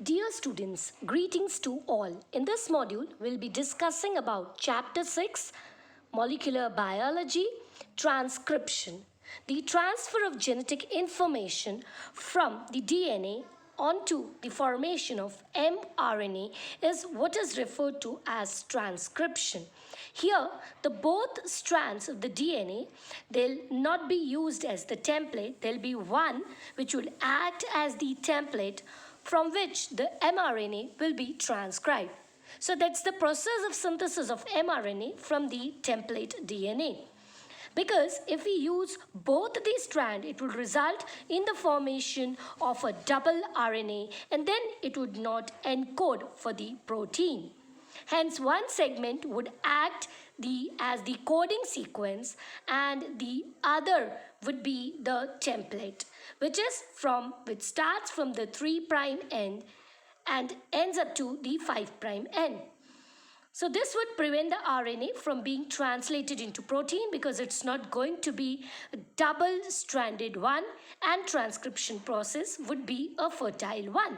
Dear students, greetings to all. In this module, we'll be discussing about Chapter 6, Molecular Biology, Transcription. The transfer of genetic information from the DNA onto the formation of mRNA is what is referred to as transcription. Here, the both strands of the DNA, they'll not be used as the template. There'll be one which will act as the template from which the mRNA will be transcribed. So that's the process of synthesis of mRNA from the template DNA. Because if we use both these strands, it would result in the formation of a double RNA and then it would not encode for the protein. Hence, one segment would act as the coding sequence and the other would be the template, which starts from the 3' end and ends up to the 5' end. So this would prevent the RNA from being translated into protein because it's not going to be a double-stranded one, and transcription process would be a fertile one.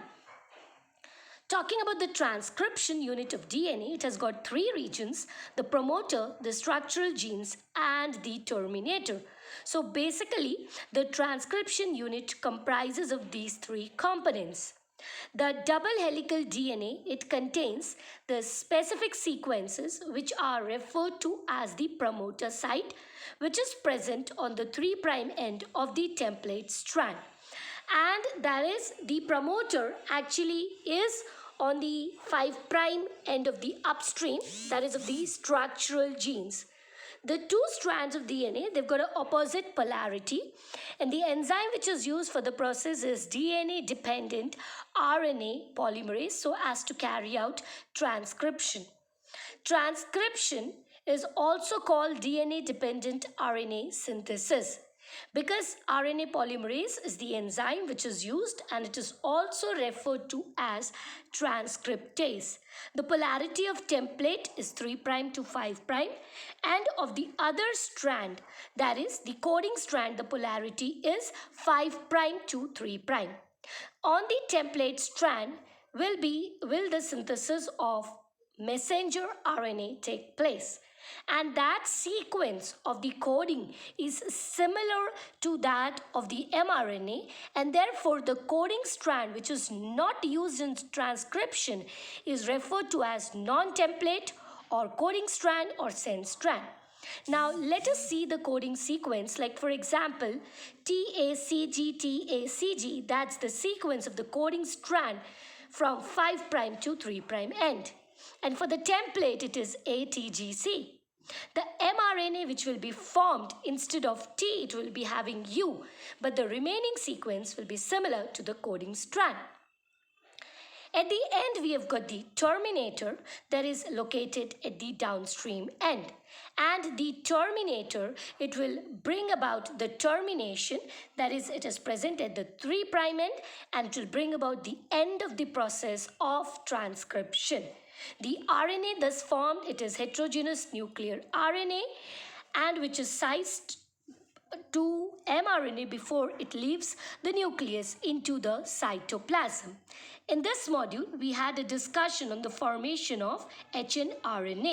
Talking about the transcription unit of DNA, it has got three regions: the promoter, the structural genes, and the terminator. So basically, the transcription unit comprises of these three components. The double helical DNA, it contains the specific sequences which are referred to as the promoter site, which is present on the 3' end of the template strand. And that is, the promoter actually is on the 5' end of the upstream, that is of the structural genes. The two strands of DNA, they've got an opposite polarity, and the enzyme which is used for the process is DNA-dependent RNA polymerase so as to carry out transcription. Transcription is also called DNA-dependent RNA synthesis, because RNA polymerase is the enzyme which is used, and it is also referred to as transcriptase. The polarity of template is 3' to 5', and of the other strand, that is the coding strand, the polarity is 5' to 3'. On the template strand will the synthesis of messenger RNA take place, and that sequence of the coding is similar to that of the mRNA, and therefore the coding strand which is not used in transcription is referred to as non-template or coding strand or sense strand. Now let us see the coding sequence, like for example TACG, TACG, that's the sequence of the coding strand from 5' to 3' end. And for the template, it is ATGC. The mRNA which will be formed, instead of T, it will be having U, but the remaining sequence will be similar to the coding strand. At the end, we have got the terminator that is located at the downstream end. And the terminator, it will bring about the termination, that is, it is present at the 3' end, and it will bring about the end of the process of transcription. The RNA thus formed, it is heterogeneous nuclear RNA, and which is sized to mRNA before it leaves the nucleus into the cytoplasm. In this module, we had a discussion on the formation of hnRNA.